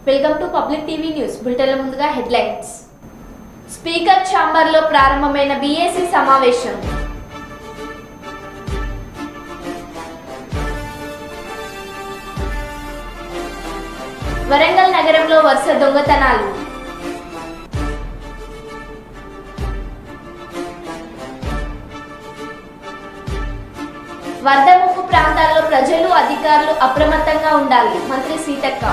Welcome to public TV news. బులెటిన్ల ముందుగా headlines. Speaker ఛాంబర్లో ప్రారంభమైన బీఏసీ సమావేశం. వరంగల్ నగరంలో వరుస దొంగతనాలు. వరద ముప్పు ప్రాంతాల్లో ప్రజలు, అధికారులు అప్రమత్తంగా ఉండాలి. మంత్రి సీతక్క.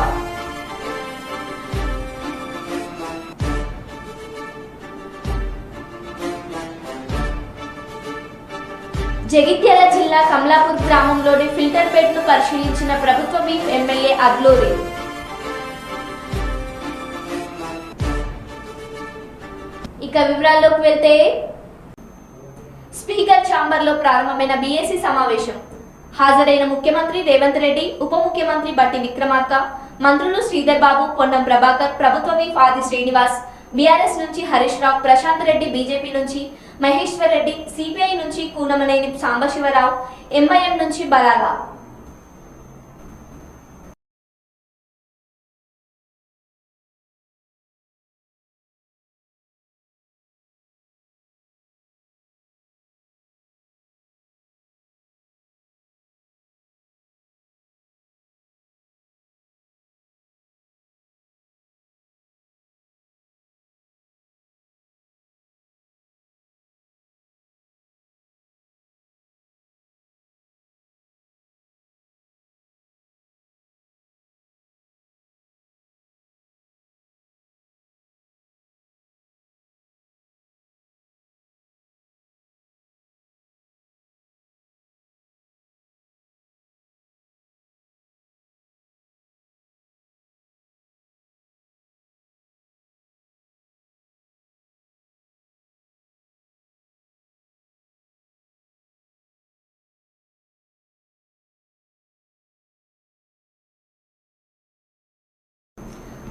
జగిత్యాల జిల్లా కమలాపూర్ గ్రామంలోని ఫిల్టర్ బెడ్ను పరిశీలించిన ప్రభుత్వ విప్ ఎమ్మెల్యే అద్లూరి. ఇక వివరాల్లోకి వెళ్తే, స్పీకర్ ఛాంబర్లో ప్రారంభమైన బీఏసీ సమావేశం. హాజరైన ముఖ్యమంత్రి రేవంత్ రెడ్డి, ఉప ముఖ్యమంత్రి బట్టి విక్రమార్క, మంత్రులు శ్రీధర్ బాబు, పొన్నం ప్రభాకర్, ప్రభుత్వ విప్ ఆది శ్రీనివాస్, బీఆర్ఎస్ నుంచి హరీష్ రావు, ప్రశాంత్ రెడ్డి, బీజేపీ నుంచి మహేశ్వర్ రెడ్డి, సిపిఐ నుంచి కూనమనేని సాంబశివరావు, ఎంఐఎం నుంచి బలాలా.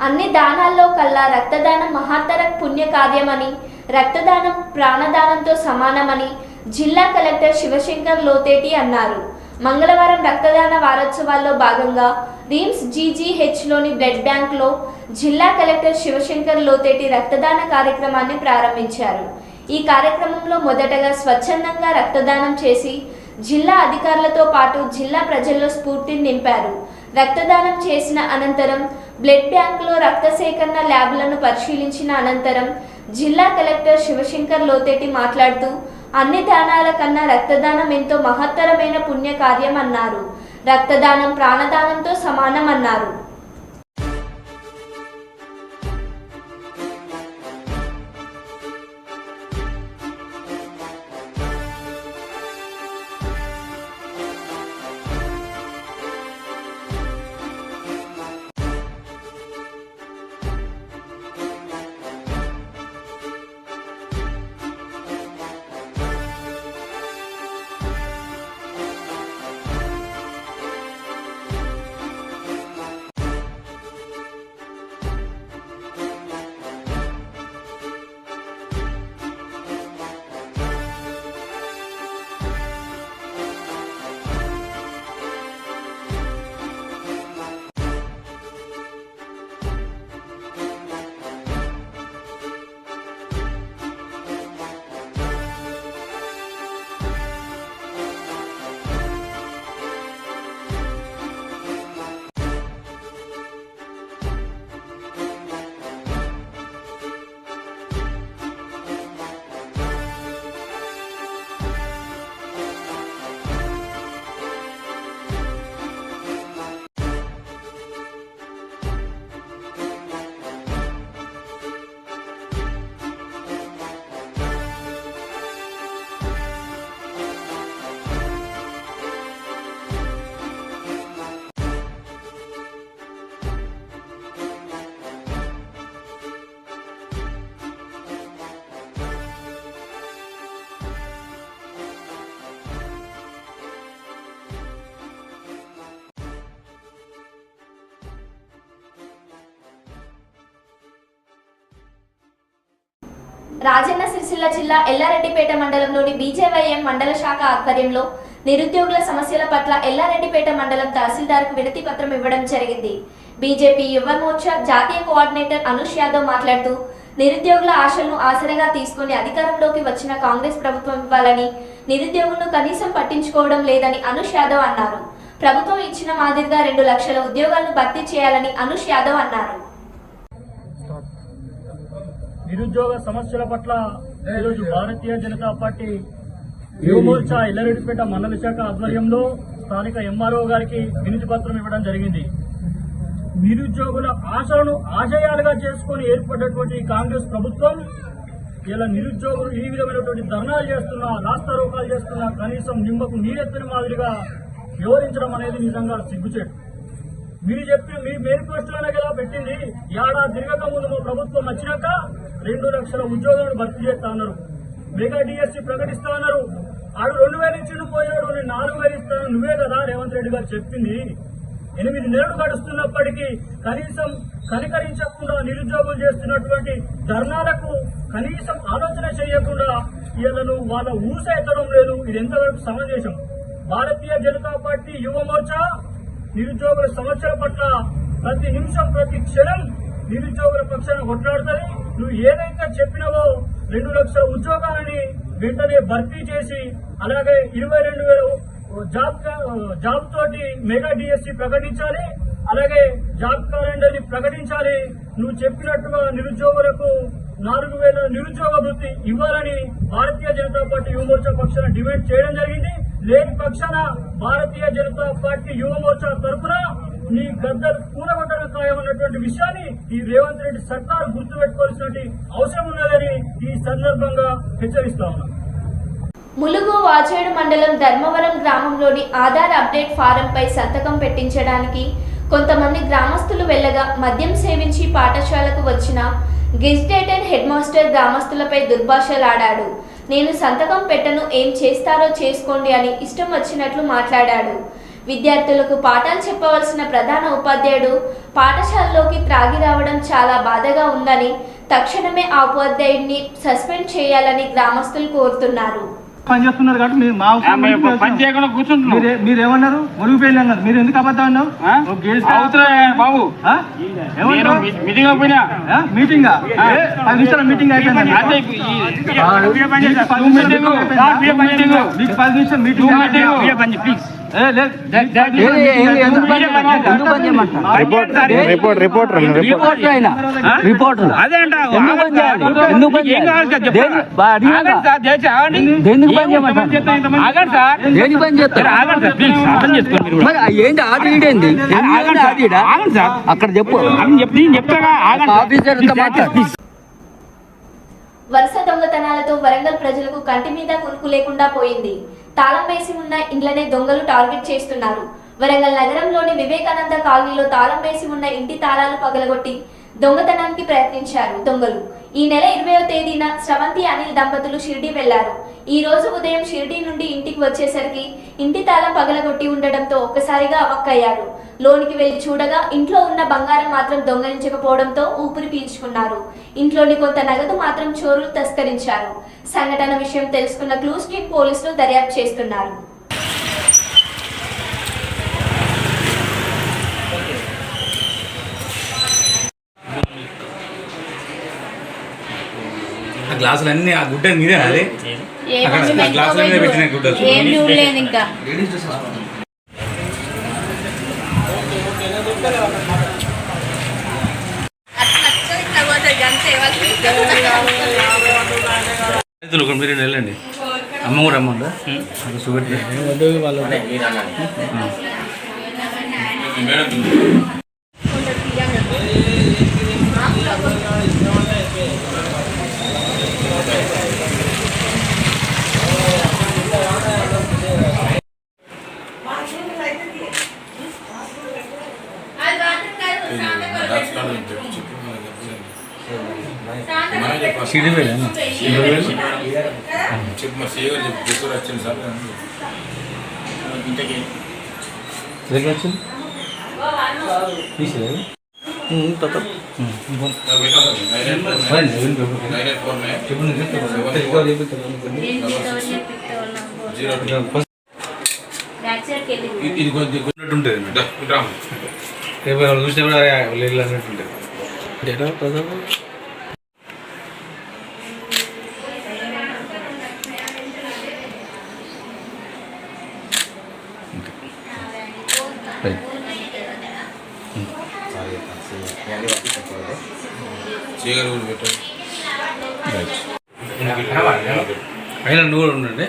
అన్ని దానాల్లో కల్లా రక్తదానం మహత్తర పుణ్యకార్యమని, రక్తదానం ప్రాణదానంతో సమానమని జిల్లా కలెక్టర్ శివశంకర్ లోతేటి అన్నారు. మంగళవారం రక్తదాన వారోత్సవాల్లో భాగంగా రిమ్స్ జీజీహెచ్లోని బ్లడ్ బ్యాంక్లో జిల్లా కలెక్టర్ శివశంకర్ లోతేటి రక్తదాన కార్యక్రమాన్ని ప్రారంభించారు. ఈ కార్యక్రమంలో మొదటగా స్వచ్ఛందంగా రక్తదానం చేసి జిల్లా అధికారులతో పాటు జిల్లా ప్రజల్లో స్ఫూర్తిని నింపారు. రక్తదానం చేసిన అనంతరం బ్లడ్ బ్యాంకులో రక్త సేకరణ ల్యాబ్లను పరిశీలించిన అనంతరం జిల్లా కలెక్టర్ శివశంకర్ లోతేటి మాట్లాడుతూ, అన్ని దానాల కన్నా రక్తదానం ఎంతో మహత్తరమైన పుణ్యకార్యం అన్నారు. రక్తదానం ప్రాణదానంతో సమానం అన్నారు. రాజన్న సిరిసిల్ల జిల్లా ఎల్లారెడ్డిపేట మండలంలోని బీజేవైఎం మండల శాఖ ఆధ్వర్యంలో నిరుద్యోగుల సమస్యల పట్ల ఎల్లారెడ్డిపేట మండలం తహసీల్దార్కు వినతి పత్రం ఇవ్వడం జరిగింది. బీజేపీ యువ మోర్చా జాతీయ కోఆర్డినేటర్ అనుష్ యాదవ్ మాట్లాడుతూ నిరుద్యోగుల ఆశలను ఆసరగా తీసుకుని అధికారంలోకి వచ్చిన కాంగ్రెస్ ప్రభుత్వం ఇవ్వాలని, నిరుద్యోగులను కనీసం పట్టించుకోవడం లేదని అనుష్ యాదవ్ అన్నారు. ప్రభుత్వం ఇచ్చిన మాదిరిగా 2 లక్షల ఉద్యోగాలను భర్తీ చేయాలని అనుష్ యాదవ్ అన్నారు. నిరుద్యోగ సమస్యల పట్ల ఈరోజు భారతీయ జనతా పార్టీ యువ మోర్చా ఎల్లారెడ్డిపేట మండల శాఖ ఆధ్వర్యంలో స్థానిక ఎంఆర్ఓ గారికి వినతి పత్రం ఇవ్వడం జరిగింది. నిరుద్యోగుల ఆశలను ఆశయాలుగా చేసుకుని ఏర్పడినటువంటి కాంగ్రెస్ ప్రభుత్వం ఇలా నిరుద్యోగులు ఈ విధమైనటువంటి ధర్నాలు చేస్తున్నా, రాస్తారోకాలు చేస్తున్నా కనీసం నిమ్మకు నీరెత్తిన మాదిరిగా వివరించడం అనేది నిజంగా సిగ్గుచేటు. మీరు చెప్పిన మీ మేనిఫెస్టోలోనే కదా పెట్టింది. ఏడాది తిరగక ముందు మా ప్రభుత్వం వచ్చినాక 2 లక్షల ఉద్యోగాలను భర్తీ చేస్తా ఉన్నారు. మెగా డిఎస్సీ ప్రకటిస్తా ఉన్నారు. ఆడు 2000 ఇచ్చిండు పోయాడు, 4000 ఇస్తాను నువ్వే కదా రేవంత్ రెడ్డి గారు చెప్పింది. 8 నెలలు గడుస్తున్నప్పటికీ కనీసం కనికరించకుండా నిరుద్యోగులు చేస్తున్నటువంటి ధర్నాలకు కనీసం ఆలోచన చేయకుండా వీళ్ళను వాళ్ళ ఊస ఎత్తడం లేదు. ఇది ఎంతవరకు సమంజసం? భారతీయ జనతా పార్టీ యువ మోర్చా నిరుద్యోగుల సమస్యల పట్ల ప్రతి నిమిషం ప్రతి క్షణం నిరుద్యోగుల పక్షాన కొట్లాడుతుంది. నువ్వు ఏదైతే చెప్పినావో 2 లక్షల ఉద్యోగాలని వెంటనే భర్తీ చేసి అలాగే 22,000 జాబ్ తోటి మెగా డిఎస్సీ ప్రకటించాలి. అలాగే జాబ్ క్యాలెండర్ ని ప్రకటించాలి. నువ్వు చెప్పినట్టుగా నిరుద్యోగులకు 4,000 నిరుద్యోగ వృత్తి ఇవ్వాలని భారతీయ జనతా పార్టీ యువ మోర్చా పక్షాన డిమాండ్ చేయడం జరిగింది. లేని పక్షాన భారతీయ జనతా పార్టీ యువ మోర్చా తరఫున నీ గద్దలు కూడగొట్టడం ఖాయమన్నటువంటి విషయాన్ని ఈ రేవంత్ రెడ్డి సర్కార్ గుర్తుపెట్టుకోవాల్సిన అవసరం ఉన్నదని ఈ సందర్భంగా హెచ్చరిస్తా ఉన్నాం. ములుగు వాచేడు మండలం ధర్మవరం గ్రామంలోని ఆధార్ అప్డేట్ ఫారంపై సంతకం పెట్టించడానికి కొంతమంది గ్రామస్తులు వెళ్లగా మద్యం సేవించి పాఠశాలకు వచ్చిన గెజిటేటెడ్ హెడ్ మాస్టర్ గ్రామస్తులపై దుర్భాషలాడాడు. నేను సంతకం పెట్టను, ఏం చేస్తారో చేసుకోండి అని ఇష్టం వచ్చినట్లు మాట్లాడాడు. విద్యార్థులకు పాఠాలు చెప్పవలసిన ప్రధాన ఉపాధ్యాయుడు పాఠశాలలోకి త్రాగి రావడం చాలా బాధగా ఉందని, తక్షణమే ఆ ఉపాధ్యాయుడిని సస్పెండ్ చేయాలని గ్రామస్తులు కోరుతున్నారు. పనిచేస్తున్నారు కాబట్టి మీరేమన్నారు? మురుగుపోయి అన్నారు. మీరు ఎందుకు అబద్ధం అన్నావు? బాబు మీటింగ్ 10 నిమిషాల మీటింగ్ అయిపోయింది. మీకు 10 నిమిషాలు మీటింగ్ ఏంటి ఆడిట్ ఏంది అక్కడ చెప్పు ఆఫీసర్. వరుస దొంగతనాలతో వరంగల్ ప్రజలకు కంటి మీద కునుకు లేకుండా పోయింది. తాళం వేసి ఉన్న ఇండ్లనే దొంగలు టార్గెట్ చేస్తున్నారు. వరంగల్ నగరంలోని వివేకానంద కాలనీలో తాళం వేసి ఉన్న ఇంటి తాళాలు పగలగొట్టి దొంగతనానికి ప్రయత్నించారు దొంగలు. ఈ నెల 20వ తేదీన శ్రవంతి అనిల్ దంపతులు షిర్డీ వెళ్లారు. ఈ రోజు ఉదయం షిర్డీ నుండి ఇంటికి వచ్చేసరికి ఇంటి తాళం పగలగొట్టి ఉండడంతో ఒక్కసారిగా అవక్కయ్యారు. లోనికి వెళ్లి చూడగా ఇంట్లో ఉన్న బంగారం మాత్రం దొంగలించకపోవడంతో ఊపిరి పీల్చుకున్నారు. ఇంట్లోని కొంత నగదు మాత్రం చోరులు తస్కరించారు. సంఘటన విషయం తెలుసుకున్న క్లూస్ టీమ్ పోలీసులు దర్యాప్తు చేస్తున్నారు. గ్లాసులన్నీ ఆ గుడ్డ మీదే అది గ్లాసుల మీద పెట్టిన గుడ్డ ఇంకా మీరు వెళ్ళండి. అమ్మ కూడా అమ్మ షుగర్ ఇది కొంచెం ఉంటుంది. చూస్తే కూడా లేదు అన్నట్టుంటుంది. అయినా నువ్వు కూడా ఉండండి.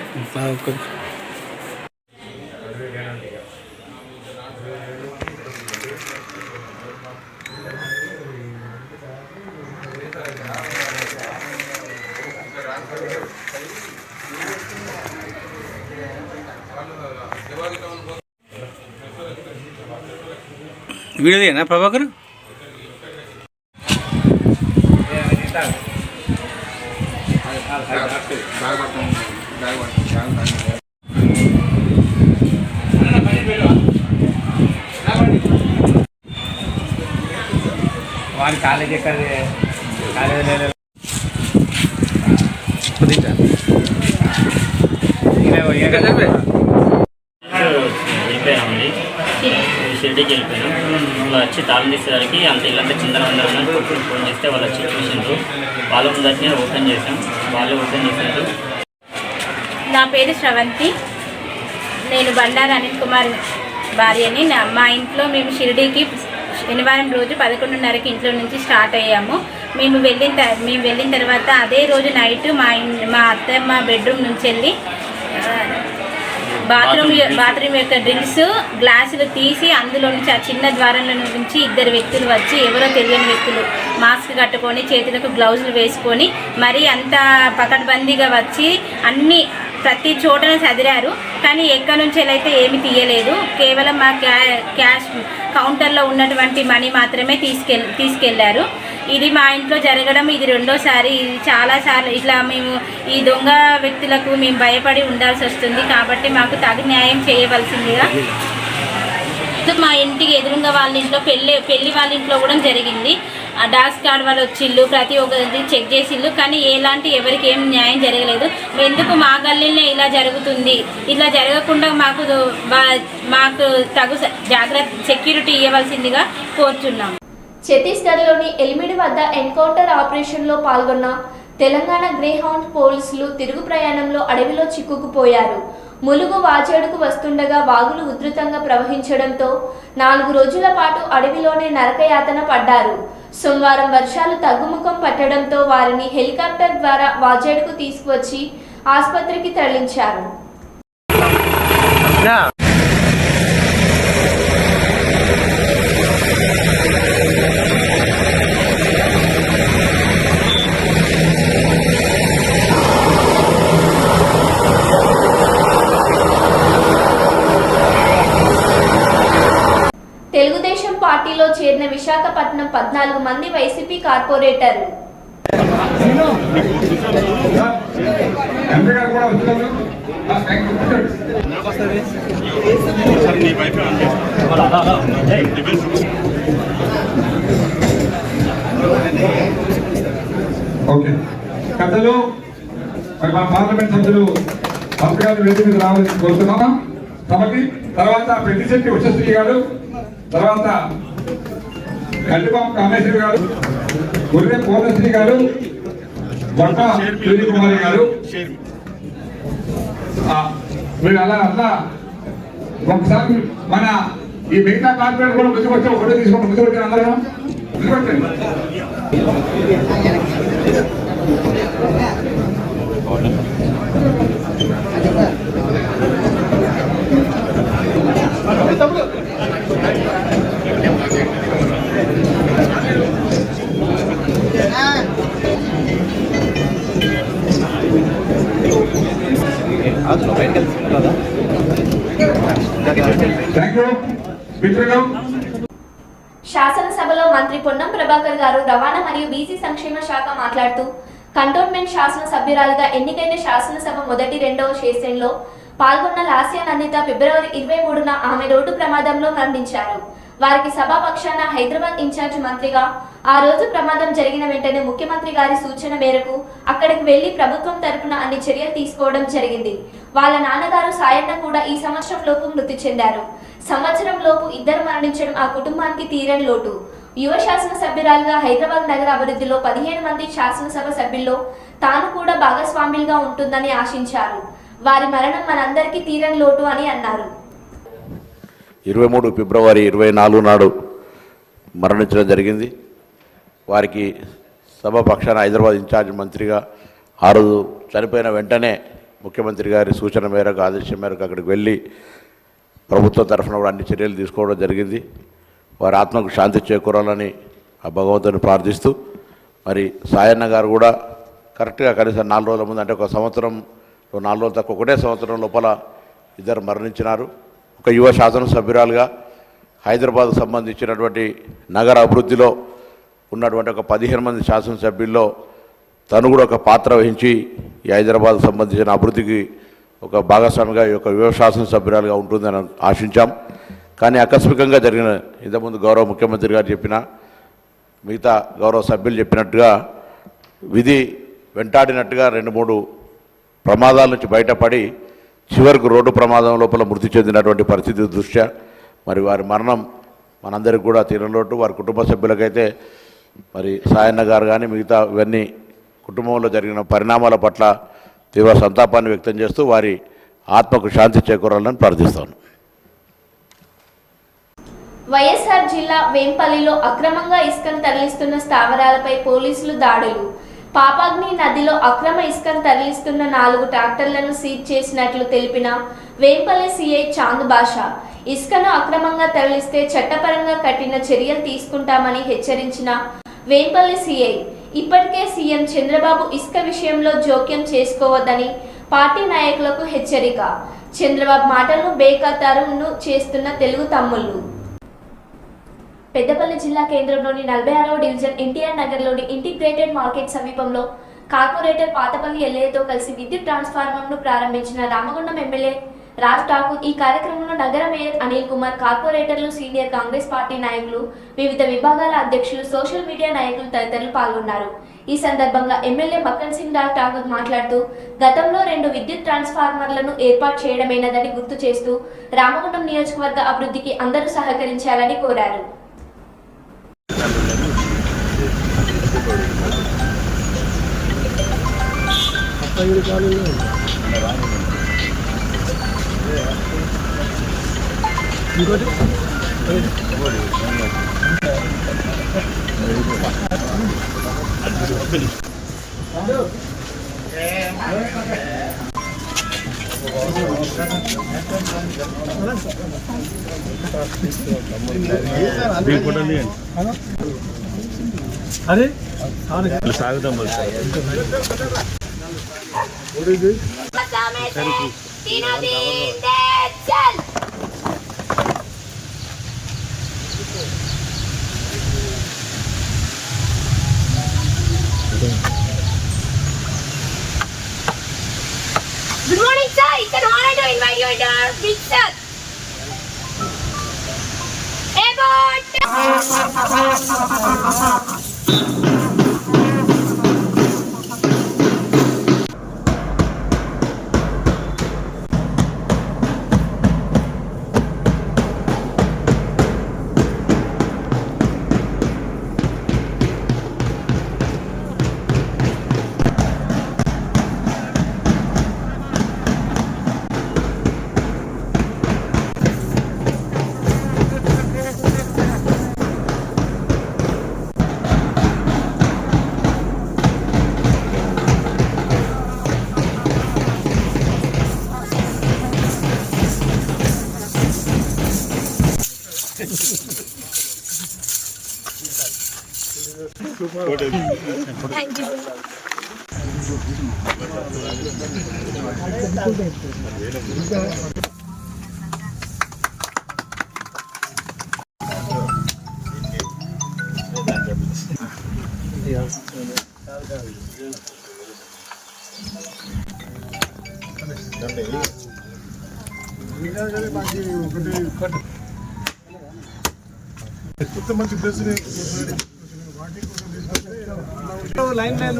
వీడియోదేనా ప్రభాకర్? వాడి కాలేజ్ ఎక్కడ కాలేజ్ వెళ్ళిపోయామండి, షిరిడీకి వెళ్ళిపోయాం. వాళ్ళు వచ్చి తాళం తీసేసరికి అంత ఇల్లంతా చిందరవందరని కొట్టుకుని ఫోన్ చేస్తే వాళ్ళు వచ్చి చూసిండ్రు. వాళ్ళ ముందరనే ఓపెన్ చేసాం, వాళ్ళే ఓపెన్ చేశారు. నా పేరు శ్రవంతి, నేను బండారు అనిల్ కుమార్ భార్యని. మా ఇంట్లో మేము షిరిడీకి శనివారం రోజు 11:30కి ఇంట్లో నుంచి స్టార్ట్ అయ్యాము. మేము వెళ్ళిన తర్వాత అదే రోజు నైట్ మా అత్తమ్మ బెడ్రూమ్ నుంచి వెళ్ళి బాత్రూమ్ యొక్క డ్రిల్స్ గ్లాసులు తీసి అందులో నుంచి ఆ చిన్న ద్వారంలో నుంచి 2 వ్యక్తులు వచ్చి, ఎవరో తెలియని వ్యక్తులు మాస్క్ కట్టుకొని చేతులకు గ్లౌజులు వేసుకొని మరీ అంత పకడ్బందీగా వచ్చి అన్నీ ప్రతి చోటను చదిరారు. కానీ ఎక్కడి నుంచి అయితే ఏమి తీయలేదు. కేవలం మా క్యాష్ కౌంటర్లో ఉన్నటువంటి మనీ మాత్రమే తీసుకెళ్లారు. ఇది మా ఇంట్లో జరగడం ఇది రెండోసారి. ఇది చాలాసార్లు ఇట్లా మేము ఈ దొంగ వ్యక్తులకు మేము భయపడి ఉండాల్సి వస్తుంది. కాబట్టి మాకు తగు న్యాయం చేయవలసిందిగా. మా ఇంటికి ఎదురుగా వాళ్ళ ఇంట్లో పెళ్లి వాళ్ళ ఇంట్లో కూడా జరిగింది. ఆ డాక్స్ కార్డ్ వాళ్ళు వచ్చిళ్ళు, ప్రతి ఒక్కరిది చెక్ చేసిళ్ళు, కానీ ఎవరికి ఏం న్యాయం జరగలేదు. ఎందుకు మా గల్లీనే ఇలా జరుగుతుంది? ఇలా జరగకుండా మాకు తగు జాగ్రత్త సెక్యూరిటీ ఇవ్వవలసిందిగా కోరుచున్నాం. ఛత్తీస్గఢ్లోని ఎల్మిడి వద్ద ఎన్కౌంటర్ ఆపరేషన్లో పాల్గొన్న తెలంగాణ గ్రేహౌండ్ పోలీసులు తిరుగు ప్రయాణంలో అడవిలో చిక్కుకుపోయారు. ములుగు వాజేడుకు వస్తుండగా వాగులు ఉధృతంగా ప్రవహించడంతో 4 రోజుల పాటు అడవిలోనే నరకయాతన పడ్డారు. సోమవారం వర్షాలు తగ్గుముఖం పట్టడంతో వారిని హెలికాప్టర్ ద్వారా వాజేడుకు తీసుకువచ్చి ఆసుపత్రికి తరలించారు. తెలుగుదేశం పార్టీలో చేరిన విశాఖపట్నం 14 మంది వైసీపీ కార్పొరేటర్లు. ఓకే పెద్దలు మా పార్లమెంట్ సభ్యులు మంత్రిగారు వేదిక మీద రావాలని కోరుతున్నామా సభకి. తర్వాత పెద్దిశెట్టి ఉషశ్రీ గారు, తర్వాత గల్లిబాబు కామేశ్వరి గారు, గుర్రె పూర్ణశ్రీ గారు, బొట్ట సూర్యకుమారి గారు, వీళ్ళు అలా ఒకసారి మన ఈ మిగతా కార్పొరేట్ కూడా ముందుకు వచ్చి ఒకటే తీసుకుంటాం. ముందుకు వచ్చారు అందరూ ముందుకు వచ్చండి. శాసనసభలో మంత్రి పొన్నం ప్రభాకర్ గారు రవాణా మరియు బీసీ సంక్షేమ శాఖ మాట్లాడుతూ కంటోన్మెంట్ శాసనసభ్యురాలుగా ఎన్నికైన శాసనసభ మొదటి 2వ సెషన్లో పాల్గొన్న లాస్యా నందిత ఫిబ్రవరి 23న ఆమె రోడ్డు ప్రమాదంలో మరణించారు. వారికి సభాపక్షాన హైదరాబాద్ ఇన్ఛార్జ్ మంత్రిగా ఆ రోజు ప్రమాదం జరిగిన వెంటనే ముఖ్యమంత్రి గారి సూచన మేరకు అక్కడికి వెళ్లి ప్రభుత్వం తరపున అన్ని చర్యలు తీసుకోవడం జరిగింది. వాళ్ళ నాన్నగారు సాయన్న కూడా ఈ సంవత్సరంలోపు మృతి చెందారు. సంవత్సరంలోపు ఇద్దరు మరణించడం ఆ కుటుంబానికి తీరని లోటు. యువ శాసనసభ్యురాలుగా హైదరాబాద్ నగర అభివృద్ధిలో 15 మంది శాసనసభ సభ్యుల్లో తాను కూడా భాగస్వాములుగా ఉంటుందని ఆశించారు. వారి మరణం మనందరికీ తీరని లోటు అని అన్నారు. 23 ఫిబ్రవరి 24 నాడు మరణించడం జరిగింది. వారికి సభ పక్షాన హైదరాబాద్ ఇన్ఛార్జ్ మంత్రిగా ఆ రోజు చనిపోయిన వెంటనే ముఖ్యమంత్రి గారి సూచన మేరకు ఆదేశం మేరకు అక్కడికి వెళ్ళి ప్రభుత్వం తరఫున కూడా అన్ని చర్యలు తీసుకోవడం జరిగింది. వారి ఆత్మకు శాంతి చేకూరాలని ఆ భగవంతుని ప్రార్థిస్తూ, మరి సాయన్న గారు కూడా కరెక్ట్గా కనీసం 4 రోజుల ముందు, అంటే ఒక సంవత్సరం 4 రోజులు తక్కువ, ఒకటే సంవత్సరం లోపల ఇద్దరు మరణించినారు. ఒక యువ శాసనసభ్యురాలుగా హైదరాబాద్కు సంబంధించినటువంటి నగర అభివృద్ధిలో ఉన్నటువంటి ఒక 15 మంది శాసనసభ్యుల్లో తను కూడా ఒక పాత్ర వహించి ఈ హైదరాబాద్కు సంబంధించిన అభివృద్ధికి ఒక భాగస్వామిగా ఈ యొక్క యువ శాసనసభ్యురాలుగా ఉంటుందని ఆశించాం. కానీ ఆకస్మికంగా జరిగిన, ఇంతకుముందు గౌరవ ముఖ్యమంత్రి గారు చెప్పిన, మిగతా గౌరవ సభ్యులు చెప్పినట్టుగా విధి వెంటాడినట్టుగా 2-3 ప్రమాదాల నుంచి బయటపడి చివరికి రోడ్డు ప్రమాదం లోపల మృతి చెందినటువంటి పరిస్థితి దృష్ట్యా మరి వారి మరణం మనందరికీ కూడా తీరలోటు. వారి కుటుంబ సభ్యులకైతే మరి సాయన్న గారు కానీ మిగతా ఇవన్నీ కుటుంబంలో జరిగిన పరిణామాల పట్ల తీవ్ర సంతాపాన్ని వ్యక్తం చేస్తూ వారి ఆత్మకు శాంతి చేకూరాలని ప్రార్థిస్తాను. వైఎస్ఆర్ జిల్లా వేంపల్లిలో అక్రమంగా ఇసుకను తరలిస్తున్న స్థావరాలపై పోలీసులు దాడులు. పాపాగ్ని నదిలో అక్రమ ఇసుకను తరలిస్తున్న 4 ట్రాక్టర్లను సీజ్ చేసినట్లు తెలిపిన వేంపల్లి సిఐ చాంద్ బాషా, ఇసుకను అక్రమంగా తరలిస్తే చట్టపరంగా కఠిన చర్యలు తీసుకుంటామని హెచ్చరించిన వేంపల్లి సిఐ, ఇప్పటికే సీఎం చంద్రబాబు ఇసుక విషయంలో జోక్యం చేసుకోవద్దని పార్టీ నాయకులకు హెచ్చరిక. చంద్రబాబు మాటలను బేఖాతరు చేస్తున్న తెలుగు తమ్ముళ్ళు. పెద్దపల్లి జిల్లా కేంద్రంలోని 46వ డివిజన్ ఎన్టీఆర్ నగర్లోని ఇంటిగ్రేటెడ్ మార్కెట్ సమీపంలో కార్పొరేటర్ పాతపల్లి ఎల్లయ్యతో కలిసి విద్యుత్ ట్రాన్స్ఫార్మర్ను ప్రారంభించిన రామగుండం ఎమ్మెల్యే రాజ్ ఠాకూర్. ఈ కార్యక్రమంలో నగర మేయర్ అనిల్ కుమార్, కార్పొరేటర్లు, సీనియర్ కాంగ్రెస్ పార్టీ నాయకులు, వివిధ విభాగాల అధ్యక్షులు, సోషల్ మీడియా నాయకులు తదితరులు పాల్గొన్నారు. ఈ సందర్భంగా ఎమ్మెల్యే మక్కన్ సింగ్ రాజ్ ఠాకూర్ మాట్లాడుతూ, గతంలో 2 విద్యుత్ ట్రాన్స్ఫార్మర్లను ఏర్పాటు చేయడమైనదని గుర్తు చేస్తూ రామగుండం నియోజకవర్గ అభివృద్ధికి అందరూ సహకరించాలని కోరారు. అరే సాగుదాం. Good morning, sir. It's an honor to invite you to our big sir. Airport. Thank you. Line line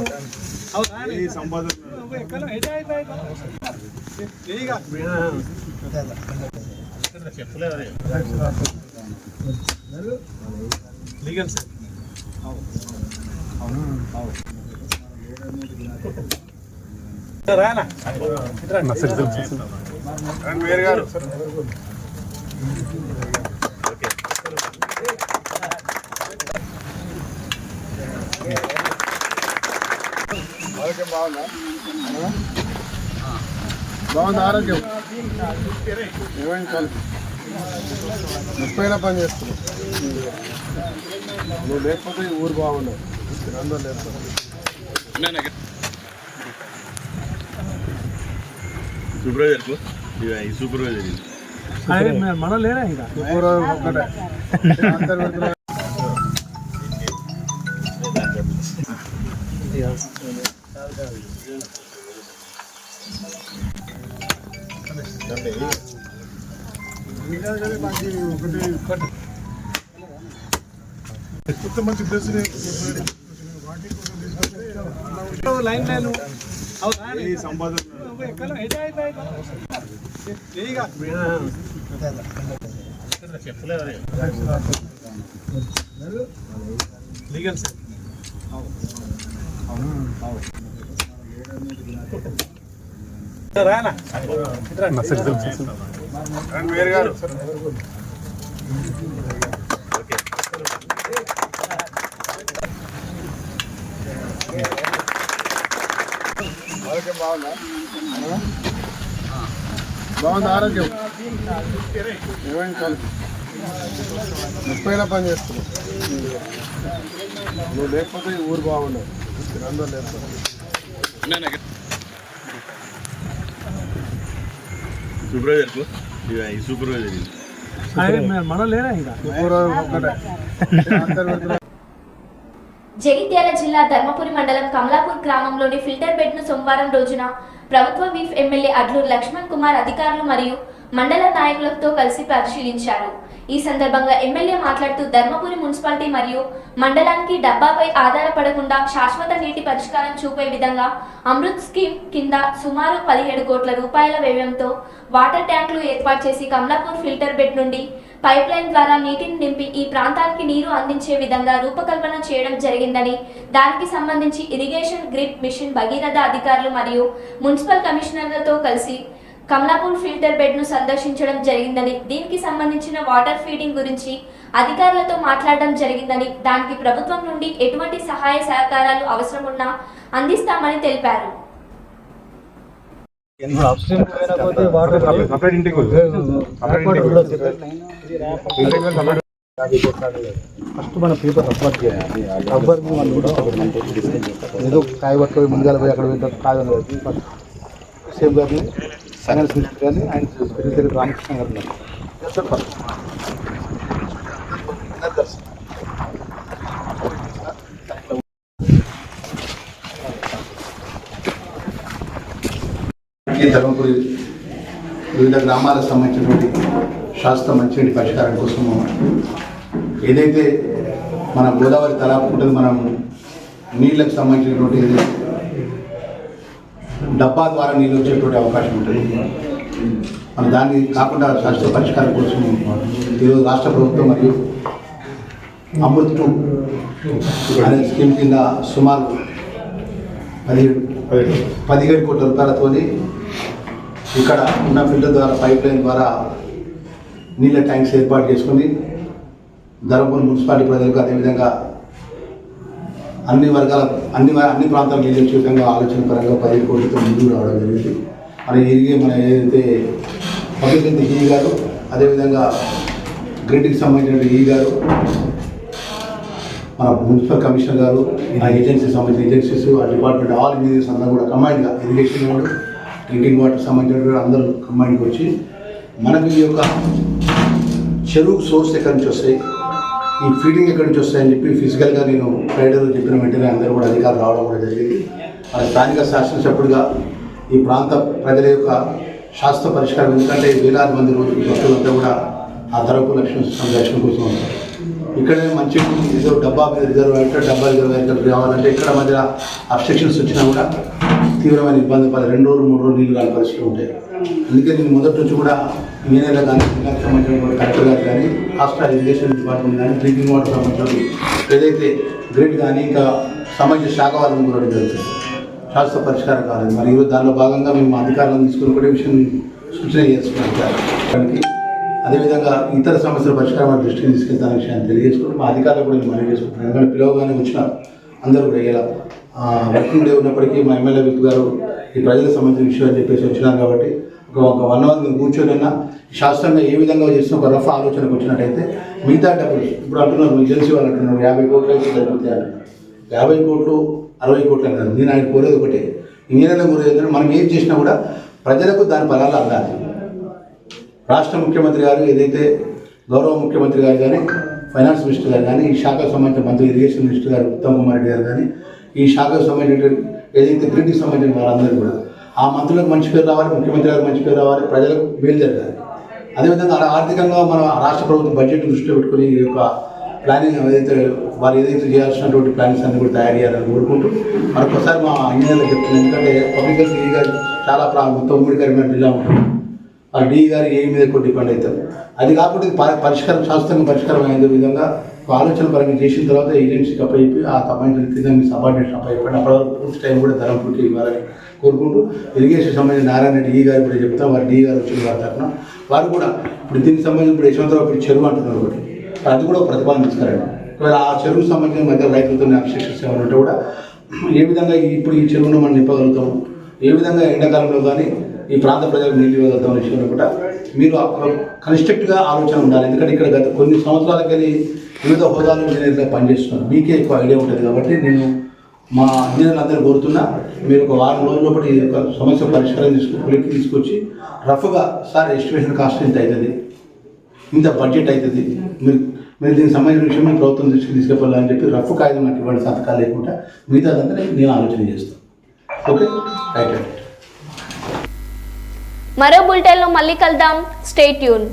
బాగుంది ఆరోగ్యం ముప్పైనా పని చేస్తున్నావు నువ్వు లేకపోతే ఈ ఊరు బాగుండవు అందరూ లేకపోతే సూపర్వైజర్ మనం లేరా ఇంకా ఒక్కటే మంచి ప్లేస్ లైన్ సంపాదన లీగల్ సార్ వేరు గారు ఆరోగ్యం బాగుందా బాగుంది ఆరోగ్యం ముప్పైనా పని చేస్తున్నావు నువ్వు లేకపోతే ఈ ఊరు బాగుండవు అందరూ లేకపోతే సూపర్వైజర్ మనం లేరా ఇంకా ఒక్కటే జగిత్యాల జిల్లా ధర్మపురి మండలం కమలాపూర్ గ్రామంలోని ఫిల్టర్ బెడ్ ను సోమవారం రోజున ప్రభుత్వ వీఫ్ ఎమ్మెల్యే అడ్లూరు లక్ష్మణ్ కుమార్ అధికారులు మరియు మండల నాయకులతో కలిసి పరిశీలించారు. ఈ సందర్భంగా ఎమ్మెల్యే మాట్లాడుతూ ధర్మపురి మున్సిపాలిటీ మరియు మండలానికి డబ్బాపై ఆధారపడకుండా శాశ్వత నీటి పరిష్కారం చూపే విధంగా అమృత్ స్కీమ్ కింద సుమారు 17 కోట్ల రూపాయల వ్యయంతో వాటర్ ట్యాంకులు ఏర్పాటు చేసి కమలాపూర్ ఫిల్టర్ బెడ్ నుండి పైప్ లైన్ ద్వారా నీటిని నింపి ఈ ప్రాంతానికి నీరు అందించే విధంగా రూపకల్పన చేయడం జరిగిందని, దానికి సంబంధించి ఇరిగేషన్ గ్రిడ్ మిషన్ భగీరథ అధికారులు మరియు మున్సిపల్ కమిషనర్లతో కలిసి కమలాపూర్ ఫిల్టర్ బెడ్ ను సందర్శించడం జరిగిందని, దీనికి సంబంధించిన వాటర్ ఫీడింగ్ గురించి అధికారులతో మాట్లాడడం జరిగిందని, దానికి ప్రభుత్వం నుండి ఎటువంటి సహాయ సహకారాలు అవసరం ఉన్నా అందిస్తామని తెలిపారు. ఫస్ట్ మన పేపర్ రబ్బర్ చేయాలి. రబ్బర్ ఏదో కాయ పట్టుకొని ముందుగా పోయి అక్కడ కాయ సేమ్ గారిని ఫైనాన్స్ మినిస్టర్ గారిని ఆయన పెరిగితే రామకృష్ణ గారు ఉన్నారు. ధర్మపురి వివిధ గ్రామాలకు సంబంధించినటువంటి శాస్త్ర మంచినీటి పరిష్కారం కోసము ఏదైతే మన గోదావరి తలాపు ఉంటుంది, మనం నీళ్ళకు సంబంధించినటువంటి డబ్బా ద్వారా నీళ్ళు వచ్చేటువంటి అవకాశం ఉంటుంది. మన దాన్ని కాకుండా శాస్త్ర పరిష్కారం కోసం ఈరోజు రాష్ట్ర ప్రభుత్వం మరియు అమృత్ 2 అనే స్కీమ్ కింద సుమారు 17 కోట్ల రూపాయలతో ఇక్కడ ఉన్న ఫిల్టర్ ద్వారా పైప్ లైన్ ద్వారా నీళ్ళ ట్యాంక్స్ ఏర్పాటు చేసుకుని ధర్మపురి మున్సిపాలిటీ ప్రజలకు అదేవిధంగా అన్ని వర్గాల అన్ని ప్రాంతాలకు నీళ్ళు వచ్చే విధంగా ఆలోచన పరంగా 17 కోట్లతో ముందుకు రావడం జరిగింది. మన ఏదైతే పబ్లిక్ హెల్త్ ఈ గారు, అదేవిధంగా గ్రిడ్కి సంబంధించిన ఈ గారు, మన మున్సిపల్ కమిషనర్ గారు, ఆ ఏజెన్సీకి సంబంధించిన ఏజెన్సీస్, ఆ డిపార్ట్మెంట్ ఆల్ ఇంజనీర్స్ అందరూ కూడా కంబైన్డ్గా ఇరిగేషన్ వాడు, డ్రింకింగ్ వాటర్ సంబంధించిన అందరూ కంబైన్డ్కి వచ్చి మనకు ఈ యొక్క చెరువు సోర్స్ ఎక్కడి నుంచి వస్తాయి, ఈ ఫీడింగ్ ఎక్కడి నుంచి వస్తాయని చెప్పి ఫిజికల్గా నేను ఫ్రైడేలో చెప్పిన వెంటనే అందరూ కూడా అధికారులు రావడం కూడా జరిగింది. మన స్థానిక శాసనసభ్యుడిగా ఈ ప్రాంత ప్రజల యొక్క శాస్త్ర పరిష్కారం, ఎందుకంటే వేలాది మంది రోజులు భక్తులంతా కూడా ఆ ధర్మపురి లక్ష్మీ దర్శనం కోసం వస్తారు. ఇక్కడే మంచి ఏదో డబ్బా మీద రిజర్వాయర్ రావాలంటే ఇక్కడ మధ్య అబ్స్ట్రక్షన్స్ వచ్చినా కూడా తీవ్రమైన ఇబ్బంది పడే 2 రోజులు 3 రోజులు నీళ్ళు కాని పరిస్థితులు ఉంటాయి. అందుకే నేను మొదటి నుంచి కూడా ఇంజనీర్లు కానీ జిల్లాకు సంబంధించిన కలెక్టర్ గారు కానీ రాష్ట్ర ఎడ్యుకేషన్ డిపార్ట్మెంట్ కానీ డ్రింకింగ్ వాటర్ సంబంధించిన ఏదైతే గ్రిడ్ కానీ ఇంకా సంబంధించిన శాఖ వాళ్ళని కూడా జరుగుతుంది శాశ్వత పరిష్కారం కాలేదు. మరి ఈరోజు దానిలో భాగంగా మేము అధికారులను తీసుకుని కూడా విషయం సూచన చేసుకుంటాం. అదేవిధంగా ఇతర సమస్యల పరిష్కారం దృష్టికి తీసుకెళ్తాన విషయాన్ని తెలియజేసుకుంటూ మా అధికారులు కూడా మనం చేసుకుంటున్నాం. ఎందుకంటే పిలవగానే వచ్చినారు అందరూ కూడా ఇలా వర్కింగ్ డే ఉన్నప్పటికీ మా ఎమ్మెల్యే విప్ గారు ఈ ప్రజలకు సంబంధించిన విషయం అని చెప్పేసి వచ్చినారు కాబట్టి ఒక 1 అవర్ మేము కూర్చొని శాస్త్రంగా ఏ విధంగా చేసిన ఒక రఫ్ ఆలోచనకు వచ్చినట్టయితే మిగతా డబ్బులు ఇప్పుడు అంటున్నారు మీకు తెలిసి వాళ్ళు అంటున్నారు 50 కోట్లు అయితే సరిపోతాయి అంటున్నారు. 50 కోట్లు 60 కోట్లు అంటారు. నేను ఆయన కోరేది ఒకటే, ఇంజనీర్లు కోరేది ఏంటంటే మనం ఏం చేసినా కూడా ప్రజలకు దాని ఫలాలు అందాలి. రాష్ట్ర ముఖ్యమంత్రి గారు ఏదైతే గౌరవ ముఖ్యమంత్రి గారు కానీ ఫైనాన్స్ మినిస్టర్ గారు కానీ ఈ శాఖకు సంబంధించిన మంత్రి ఇరిగేషన్ మినిస్టర్ గారు ఉత్తమ్ కుమార్ రెడ్డి గారు కానీ ఈ శాఖకు సంబంధించిన ఏదైతే గ్రిడ్కి సంబంధించిన వాళ్ళందరూ కూడా ఆ మంత్రులకు మంచి పేరు రావాలి, ముఖ్యమంత్రి గారికి మంచి పేరు రావాలి, ప్రజలకు మేలు జరగాలి. అదేవిధంగా ఆర్థికంగా మన రాష్ట్ర ప్రభుత్వం బడ్జెట్ దృష్టిలో పెట్టుకుని ఈ యొక్క ప్లానింగ్ వారు ఏదైతే చేయాల్సినటువంటి ప్లానింగ్స్ అన్ని కూడా తయారు చేయాలని కోరుకుంటూ మరొకసారి మా ఇంజనీర్లకు చెప్తున్నాను. ఎందుకంటే పబ్లిక్ హెల్త్ డీ గారు చాలా మొత్తం ఉమ్మడి కరీంనగర్ జిల్లా ఉంటుంది. ఆ డీ గారు ఏ మీద కూడా డిపెండ్ అవుతారు. అది కాకుండా పరిష్కారం శాస్త్రంగా పరిష్కారం అయ్యే విధంగా ఆలోచన పరంగా చేసిన తర్వాత ఏజెన్సీకి అప్పయిపోయి ఆ సంబంధించిన కింద మీ సబార్డినేషన్ అప్పయిపోయి అప్పటి వరకు పూర్తి టైం కూడా ధరంపూర్కి ఇవ్వాలని కోరుకుంటూ ఇరిగేషన్ సంబంధించిన నారాయణ రెడ్డి ఈ గారు కూడా చెప్తాం. వారు డీ గారు వచ్చిన వారి తరఫున వారు కూడా ఇప్పుడు దీనికి సంబంధించి ఇప్పుడు యశవంతరావు చెరువు అంటున్నారు ఒకటి, అది కూడా ప్రతిపాదన ఇస్తారండి. ఒకవేళ ఆ చెరువుకు సంబంధించిన మధ్య రైతులతో అబ్స్ట్రక్షన్స్ ఏమైనా ఉంటే కూడా ఏ విధంగా ఇప్పుడు ఈ చెరువును మనం నింపగలుగుతాము, ఏ విధంగా ఎండాకాలంలో కానీ ఈ ప్రాంత ప్రజలకు నీళ్ళు ఇవ్వగలుగుతాం విషయంలో కూడా మీరు కన్స్ట్రక్ట్గా ఆలోచన ఉండాలి. ఎందుకంటే ఇక్కడ గత కొన్ని సంవత్సరాలకెళ్ళి వివిధ హోదాలు ఇంజనీర్గా పనిచేస్తున్నారు, మీకే ఎక్కువ ఐడియా ఉంటుంది. కాబట్టి నేను మా ఇంజనీర్లు అందరూ కోరుతున్నా మీరు ఒక 4 రోజుల లోపల ఈ యొక్క సమస్య పరిష్కారం తీసుకొచ్చి రఫ్గా సార్ ఎస్టిమేషన్ కాస్ట్ ఇంత అవుతుంది, ఇంత బడ్జెట్ అవుతుంది, మీరు దీనికి సంబంధించిన విషయం మీ ప్రభుత్వం దృష్టికి తీసుకెళ్ళాలని చెప్పి రఫ్ కాగితం నాకు ఇవ్వండి, సంతకాలు లేకుండా మిగతాదంతా నేను ఆలోచన చేస్తాను. Okay, right. మరో బులెటిన్లో మళ్ళీ కలుద్దాం. Stay tune.